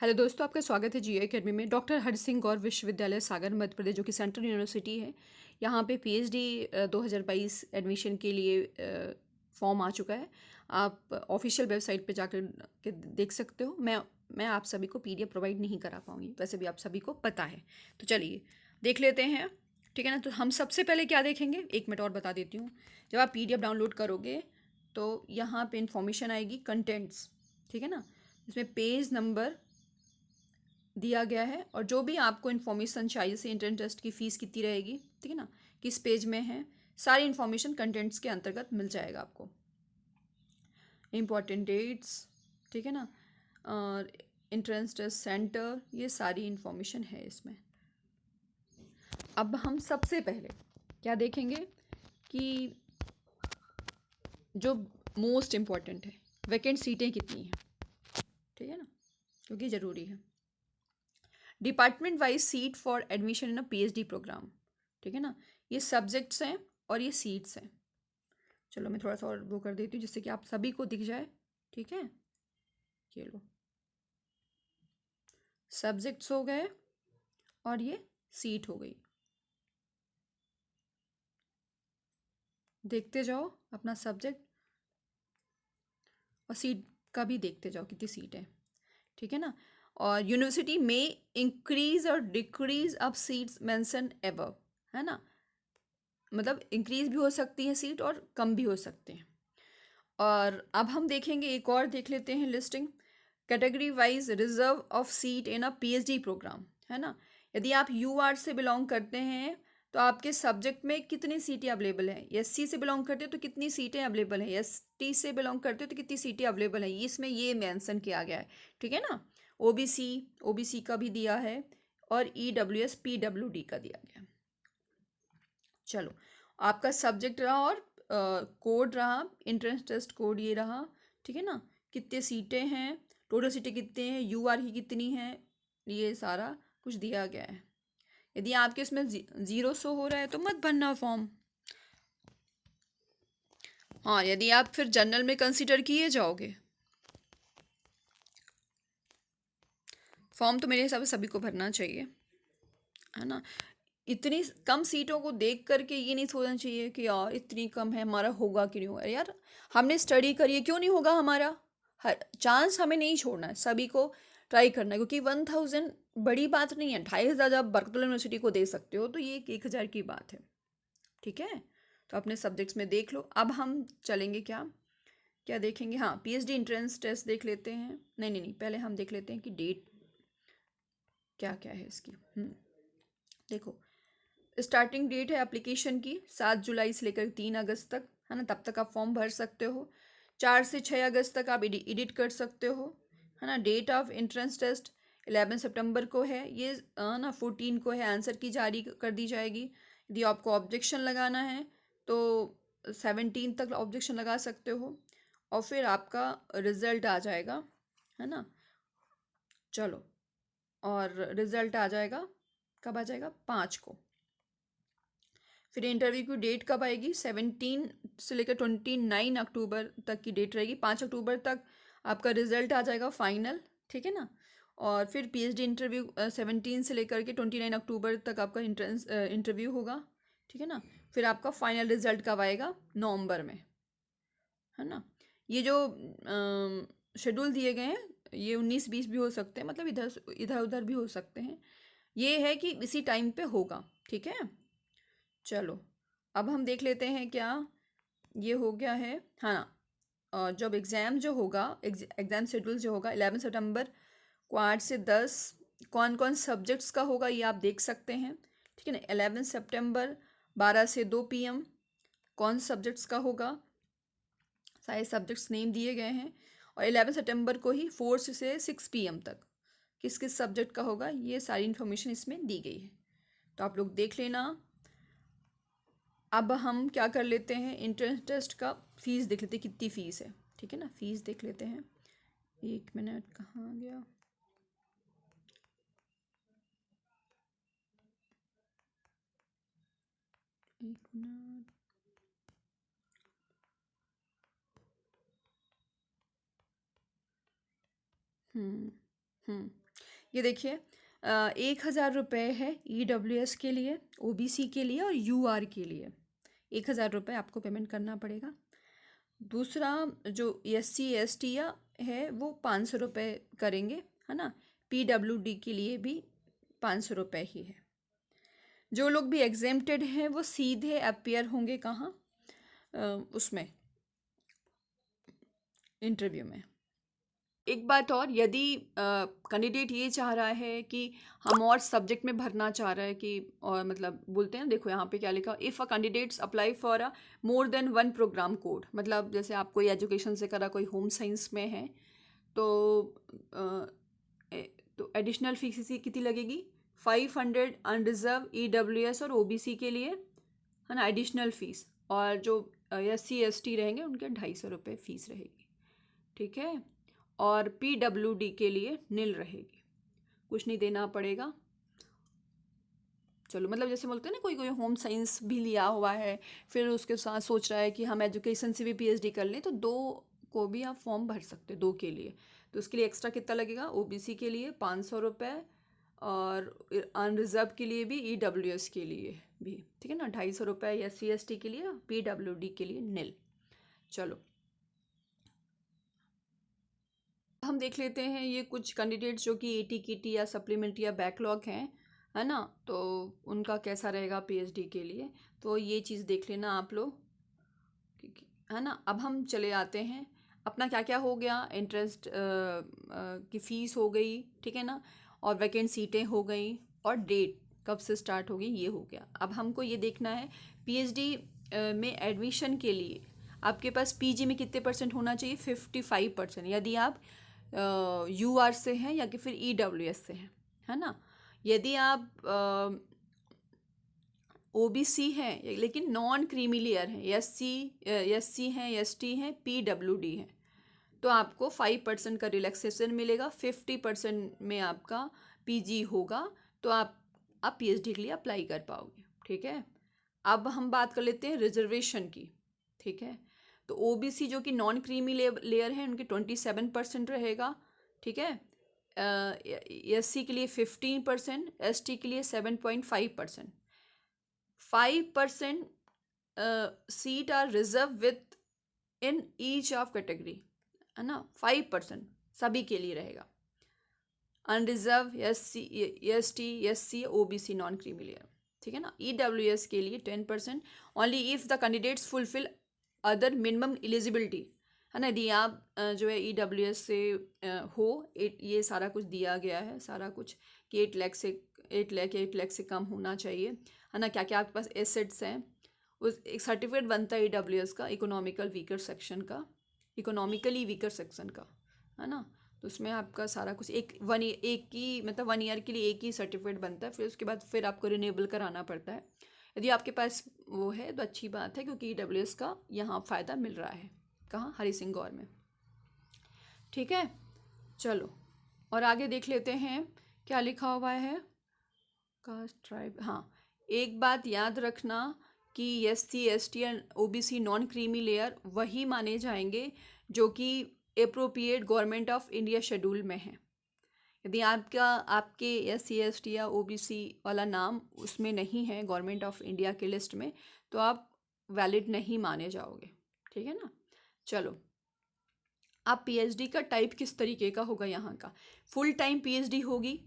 Hello दोस्तों, आपका स्वागत है जियो एकेडमी में। डॉक्टर हर सिंह गौर विश्वविद्यालय सागर मध्य प्रदेश, जो कि सेंट्रल यूनिवर्सिटी है, यहाँ पे पीएचडी 2022 एडमिशन के लिए फॉर्म आ चुका है। आप ऑफिशियल वेबसाइट पे जाकर के देख सकते हो। मैं आप सभी को पीडीएफ प्रोवाइड नहीं करा पाऊँगी, वैसे भी आप सभी को पता है। तो चलिए देख लेते हैं, ठीक है ना। तो हम सबसे पहले क्या देखेंगे, एक मिनट और बता देती हूँ। जब आप पीडीएफ डाउनलोड करोगे तो यहाँ पे इंफॉर्मेशन आएगी कंटेंट्स, ठीक है ना। इसमें पेज नंबर दिया गया है और जो भी आपको इन्फॉर्मेशन चाहिए, से इंटरनेट टेस्ट की फ़ीस कितनी रहेगी, ठीक है ना, किस पेज में है, सारी इन्फॉर्मेशन कंटेंट्स के अंतर्गत मिल जाएगा आपको। इम्पॉर्टेंट डेट्स, ठीक है ना, और इंट्रेंस टेस्ट सेंटर, ये सारी इन्फॉर्मेशन है इसमें। अब हम सबसे पहले क्या देखेंगे कि जो मोस्ट इम्पॉर्टेंट है, वैकेंट सीटें कितनी हैं, ठीक है ना, क्योंकि ज़रूरी है। Department wise seat for admission in a PhD programme, ठीक है ना। ये सब्जेक्ट्स हैं और ये सीट्स हैं। चलो मैं थोड़ा सा और वो कर देती हूँ जिससे कि आप सभी को दिख जाए, ठीक है। ये लो, सब्जेक्ट्स हो गए और ये सीट हो गई। देखते जाओ अपना सब्जेक्ट और सीट का भी देखते जाओ कितनी सीट है, ठीक है ना। और यूनिवर्सिटी में इंक्रीज और decrease of seats mention above, है ना, मतलब इंक्रीज भी हो सकती है सीट और कम भी हो सकते हैं। और अब हम देखेंगे, एक और देख लेते हैं listing, category wise reserve of seat in a PhD programme, है ना। यदि आप यूआर से बिलोंग करते हैं तो आपके सब्जेक्ट में कितनी सीटें अवेलेबल हैं। एससी से बिलोंग करते हो तो कितनी सीटें अवेलेबल हैं, एसटी से बिलोंग करते हो तो कितनी सीटें अवेलेबल हैं, इसमें ये मेंशन किया गया है, ठीक है ना। ओबीसी, ओबीसी का भी दिया है और ईडब्ल्यूएस पीडब्ल्यूडी का दिया गया है। चलो, आपका सब्जेक्ट रहा और कोड रहा, एंट्रेंस टेस्ट कोड ये रहा, ठीक है ना। कितने सीटें हैं, टोटल सीटें कितने हैं, यूआर की कितनी हैं, ये सारा कुछ दिया गया है। यदि आपके इसमें जीरो शो हो रहा है तो मत भरना फॉर्म। हाँ, यदि आप फिर जनरल में कंसीडर किए जाओगे, फॉर्म तो मेरे हिसाब से सभी को भरना चाहिए, है ना। इतनी कम सीटों को देख करके ये नहीं सोचना चाहिए कि यार इतनी कम है, हमारा होगा कि नहीं होगा। यार हमने स्टडी करी है, क्यों नहीं होगा हमारा। हर चांस हमें नहीं छोड़ना है, सभी को ट्राई करना है, क्योंकि 1000 बड़ी बात नहीं है। 2500 आप बरकतुल्लाह यूनिवर्सिटी को दे सकते हो तो ये 1000 की बात है, ठीक है। तो अपने सब्जेक्ट्स में देख लो। अब हम चलेंगे, क्या क्या देखेंगे, हाँ पीएचडी एंट्रेंस टेस्ट देख लेते हैं। नहीं नहीं नहीं, पहले हम देख लेते हैं कि डेट क्या क्या है इसकी। देखो, स्टार्टिंग डेट है एप्लीकेशन की 7 जुलाई से लेकर 3 अगस्त तक, है ना। तब तक आप फॉर्म भर सकते हो। 4 से 6 अगस्त तक आप एडिट कर सकते हो, है ना। डेट ऑफ एंट्रेंस टेस्ट 11 सितंबर को है, ये ना 14 को है आंसर की जारी कर दी जाएगी। यदि आपको ऑब्जेक्शन लगाना है तो 17 तक ऑब्जेक्शन लगा सकते हो और फिर आपका रिजल्ट आ जाएगा, है ना। चलो, और रिजल्ट आ जाएगा, कब आ जाएगा, 5 को। फिर इंटरव्यू की डेट कब आएगी, 17 से लेकर 29 अक्टूबर तक की डेट रहेगी। 5 अक्टूबर तक आपका रिजल्ट आ जाएगा फाइनल, ठीक है ना। और फिर पीएचडी इंटरव्यू 17 से लेकर के 29 अक्टूबर तक आपका इंटरव्यू होगा, ठीक है ना। फिर आपका फाइनल रिजल्ट कब आएगा, नवंबर में, है ना। ये जो शेड्यूल दिए गए हैं ये 19-20 भी हो सकते हैं, मतलब इधर इधर उधर भी हो सकते हैं। ये है कि इसी टाइम पे होगा, ठीक है। चलो, अब हम देख लेते हैं क्या ये हो गया है, हाँ। जब एग्ज़ाम जो होगा, एग्ज़ाम शेड्यूल जो होगा 11 सितंबर को 8 से 10, कौन कौन सब्जेक्ट्स का होगा ये आप देख सकते हैं, ठीक है ना। 11 सितंबर 12 से 2 PM कौन सब्जेक्ट्स का होगा, सारे सब्जेक्ट्स नेम दिए गए हैं। और 11 सितंबर को ही 4 से 6 PM तक किस किस सब्जेक्ट का होगा, ये सारी इन्फॉर्मेशन इसमें दी गई है, तो आप लोग देख लेना। अब हम क्या कर लेते हैं, इंट्रेंस टेस्ट का फीस देख लेते हैं कितनी फ़ीस है, ठीक है ना। फीस देख लेते हैं, 1 मिनट कहाँ गया, एक मिनट। हम्म हम्म ये देखिए 1,000 रुपये है EWS के लिए, OBC के लिए और UR के लिए 1,000 रुपये आपको पेमेंट करना पड़ेगा। दूसरा जो SC ST या है वो 500 रुपये करेंगे, है ना। PWD के लिए भी 500 रुपये ही है। जो लोग भी एग्जेम्प्टेड हैं वो सीधे अपीयर होंगे कहाँ, उसमें इंटरव्यू में। एक बात और, यदि कैंडिडेट ये चाह रहा है कि हम और सब्जेक्ट में भरना चाह रहा है कि, और मतलब बोलते हैं देखो यहाँ पे क्या लिखा, if a candidates apply for a more than one programme code, मतलब जैसे आप कोई एजुकेशन से करा, कोई होम साइंस में है तो एडिशनल फीस कितनी लगेगी, 500 अनरिजर्व EWS और OBC के लिए, है ना, एडिशनल फ़ीस। और जो SC ST रहेंगे उनके 250 रुपये फ़ीस रहेगी, ठीक है। और PWD के लिए नील रहेगी, कुछ नहीं देना पड़ेगा। चलो, मतलब जैसे बोलते हैं ना, कोई कोई होम साइंस भी लिया हुआ है, फिर उसके साथ सोच रहा है कि हम एजुकेशन से भी PhD कर लें, तो 2 को भी आप फॉर्म भर सकते हैं, 2 के लिए। तो उसके लिए एक्स्ट्रा कितना लगेगा, OBC के लिए 500 रुपये और अनरिजर्व के लिए भी, EWS के लिए भी, ठीक है ना, 250 रुपये, SC ST के लिए, PWD के लिए नील। चलो हम देख लेते हैं ये कुछ कैंडिडेट्स जो कि AT KT या सप्लीमेंट्री या बैकलॉग हैं, है ना, तो उनका कैसा रहेगा PhD के लिए, तो ये चीज़ देख लेना आप लोग, है ना। अब हम चले आते हैं, अपना क्या क्या हो गया, इंटरेस्ट की फ़ीस हो गई, ठीक है ना, और वैकेंट सीटें हो गई, और डेट कब से स्टार्ट होगी ये हो गया। अब हमको ये देखना है PhD में एडमिशन के लिए आपके पास PG में कितने परसेंट होना चाहिए, 55%, यदि आप UR से हैं या कि फिर EWS से हैं, है ना। यदि आप OBC हैं लेकिन नॉन क्रीमी लेयर हैं, SC हैं, ST हैं, PWD हैं, तो आपको 5% का रिलैक्सेशन मिलेगा, 50% में आपका PG होगा, तो आप PhD के लिए अप्लाई कर पाओगे, ठीक है। अब हम बात कर लेते हैं रिजर्वेशन की, ठीक है। तो OBC जो कि नॉन क्रीमी लेयर है उनके 27% रहेगा, ठीक है। SC के लिए 15%, ST के लिए 7.5%, 5% seat are reserve within each of category, है ना, 5% सभी के लिए रहेगा। Unreserved SC ST SC OBC non creamy layer, ठीक है ना। EWS के लिए 10%, only if the candidates fulfil other minimum eligibility, है ना। यदि आप जो है EWS से हो, ये सारा कुछ दिया गया है, सारा कुछ कि 8 लाख से कम होना चाहिए, है ना। क्या क्या आपके पास एसेट्स हैं, उस एक सर्टिफिकेट बनता है EWS का, इकोनॉमिकली वीकर सेक्शन का, है ना। तो उसमें आपका सारा कुछ एक ही मतलब 1 ईयर के लिए एक ही सर्टिफिकेट बनता है, फिर उसके बाद फिर आपको रिन्यूएबल कराना पड़ता है। यदि आपके पास वो है तो अच्छी बात है, क्योंकि EWS का यहाँ फ़ायदा मिल रहा है, कहाँ, हरी सिंह गौर में, ठीक है। चलो और आगे देख लेते हैं क्या लिखा हुआ है, कास्ट ट्राइब। हाँ, एक बात याद रखना कि SC ST और OBC नॉन क्रीमी लेयर वही माने जाएंगे जो कि appropriate government of India schedule में है। यदि आपके SC ST या OBC वाला नाम उसमें नहीं है गवर्नमेंट ऑफ इंडिया के लिस्ट में, तो आप वैलिड नहीं माने जाओगे, ठीक है ना। चलो, आप PhD का टाइप किस तरीके का होगा, यहाँ का फुल टाइम PhD होगी,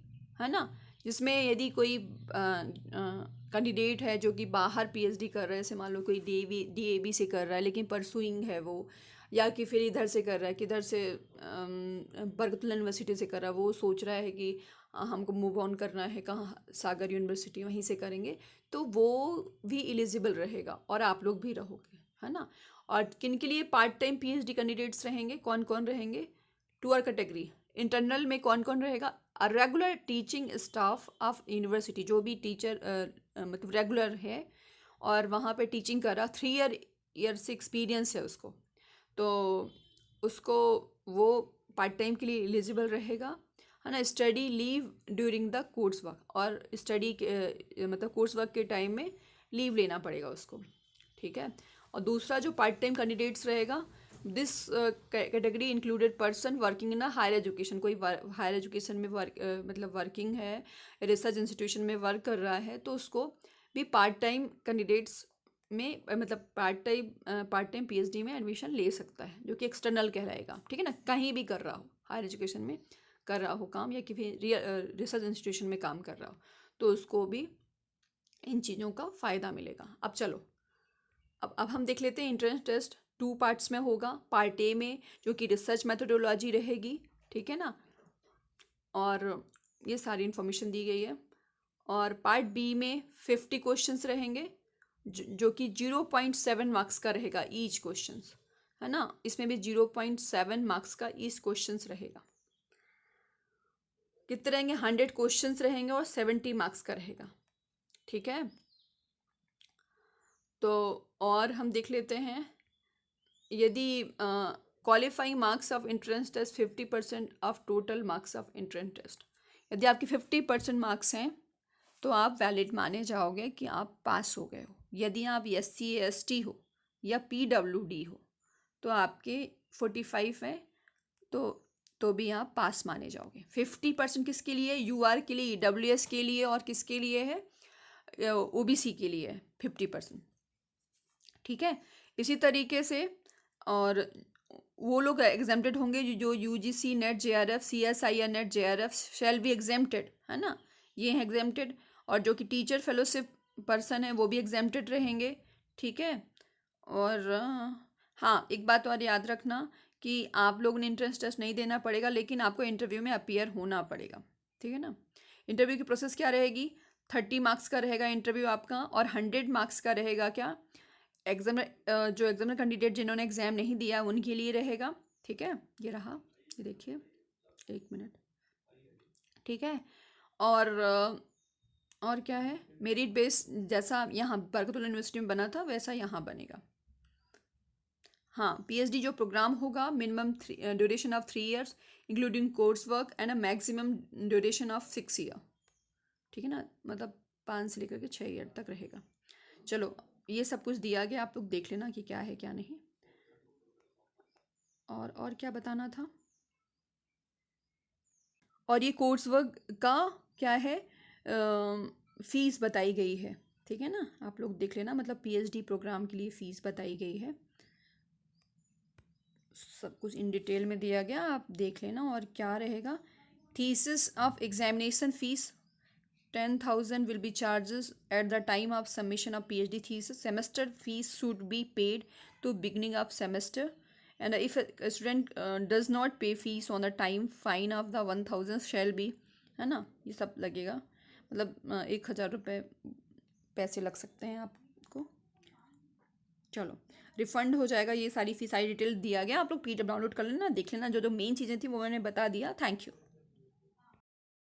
है ना, जिसमें यदि कोई कैंडिडेट है जो कि बाहर PhD कर रहा है, जैसे मान लो कोई DAB से कर रहा है लेकिन परसुइंग है वो, या कि फिर इधर से कर रहा है, किधर से बरकतुल्ला यूनिवर्सिटी से कर रहा है, वो सोच रहा है कि हमको मूव ऑन करना है, कहाँ, सागर यूनिवर्सिटी, वहीं से करेंगे, तो वो भी एलिजिबल रहेगा और आप लोग भी रहोगे, है ना। और किन के लिए पार्ट टाइम PhD कैंडिडेट्स रहेंगे, कौन कौन रहेंगे, 2 कैटेगरी। इंटरनल में कौन कौन रहेगा, regular teaching staff of university, जो भी टीचर मतलब रेगुलर है और वहाँ पे टीचिंग कर रहा, 3 ईयर से एक्सपीरियंस है उसको, तो उसको वो पार्ट टाइम के लिए एलिजिबल रहेगा, है ना। Study leave during the course work, और स्टडी मतलब कोर्स वर्क के टाइम में लीव लेना पड़ेगा उसको, ठीक है। और दूसरा जो पार्ट टाइम कैंडिडेट्स रहेगा this category included person working in a higher education, कोई हायर एजुकेशन में मतलब वर्किंग है, रिसर्च इंस्टीट्यूशन में वर्क कर रहा है, तो उसको भी पार्ट टाइम कैंडिडेट्स में मतलब पार्ट टाइम पीएचडी में एडमिशन ले सकता है, जो कि एक्सटर्नल कहलाएगा, ठीक है ना। कहीं भी कर रहा हो, हायर एजुकेशन में कर रहा हो काम, या किसी रिसर्च इंस्टीट्यूशन में काम कर रहा हो, तो उसको भी इन चीज़ों का फ़ायदा मिलेगा। अब चलो, अब हम देख लेते हैं एंट्रेंस टेस्ट 2 पार्ट्स में होगा। पार्ट ए में जो कि रिसर्च मेथोडोलॉजी रहेगी, ठीक है ना, और ये सारी इन्फॉर्मेशन दी गई है। और पार्ट बी में 50 क्वेश्चंस रहेंगे, जो कि 0.7 मार्क्स का रहेगा ईच क्वेश्चंस, है ना। इसमें भी 0.7 मार्क्स का ईच क्वेश्चंस रहेगा। कितने रहेंगे? 100 क्वेश्चंस रहेंगे और 70 मार्क्स का रहेगा, ठीक है। तो और हम देख लेते हैं, यदि qualifying marks of entrance test 50% of total marks of entrance test, यदि आपके 50% मार्क्स हैं तो आप वैलिड माने जाओगे कि आप पास हो गए हो। यदि आप SC/ST हो या PWD हो तो आपके 45 हैं, तो भी आप पास माने जाओगे। 50% किसके लिए? UR के लिए, EWS के लिए, और किसके लिए है? OBC के लिए है 50%, ठीक है। इसी तरीके से और वो लोग एग्जेम्प्टेड होंगे जो UGC net JRF, CSIR net JRF shall be exempted, है ना, ये हैं एग्जेम्प्टेड। और जो कि टीचर फेलोशिप पर्सन है वो भी एग्जेम्प्टेड रहेंगे, ठीक है। और हाँ, एक बात और याद रखना कि आप लोगों ने एंट्रेंस टेस्ट नहीं देना पड़ेगा, लेकिन आपको इंटरव्यू में अपीयर होना पड़ेगा, ठीक है ना। इंटरव्यू की प्रोसेस क्या रहेगी? 30 मार्क्स का रहेगा इंटरव्यू आपका, और 100 मार्क्स का रहेगा क्या? एग्जाम जो एग्जामिनर कैंडिडेट जिन्होंने एग्ज़ाम नहीं दिया उनके लिए रहेगा, ठीक है। ये रहा, ये देखिए, 1 मिनट, ठीक है। और क्या है, मेरिट बेस जैसा यहाँ बरकतुल्लाह यूनिवर्सिटी में बना था वैसा यहाँ बनेगा। हाँ, PhD जो प्रोग्राम होगा, minimum duration of 3 years including course work, and a maximum duration of 6 year, ठीक है ना, मतलब 5 से लेकर के 6 ईयर तक रहेगा। चलो, ये सब कुछ दिया गया, आप लोग देख लेना कि क्या है क्या नहीं। और क्या बताना था? और ये कोर्स वर्क का क्या है, फीस बताई गई है, ठीक है ना, आप लोग देख लेना, मतलब PhD प्रोग्राम के लिए फ़ीस बताई गई है, सब कुछ इन डिटेल में दिया गया, आप देख लेना। और क्या रहेगा, thesis of examination fees 10,000 will be charges at the time of submission of PhD thesis. Semester fees should be paid to beginning of semester, and if a student does not pay fees on the time, fine of the 1,000 shall be, है ना, ये सब लगेगा, मतलब 1,000 रुपये पैसे लग सकते हैं आपको। चलो, रिफंड हो जाएगा, ये सारी फीस, सारी डिटेल दिया गया, आप लोग PDF डाउनलोड कर लेना, देख लेना, जो जो मेन चीज़ें थी वो मैंने बता दिया। Thank you.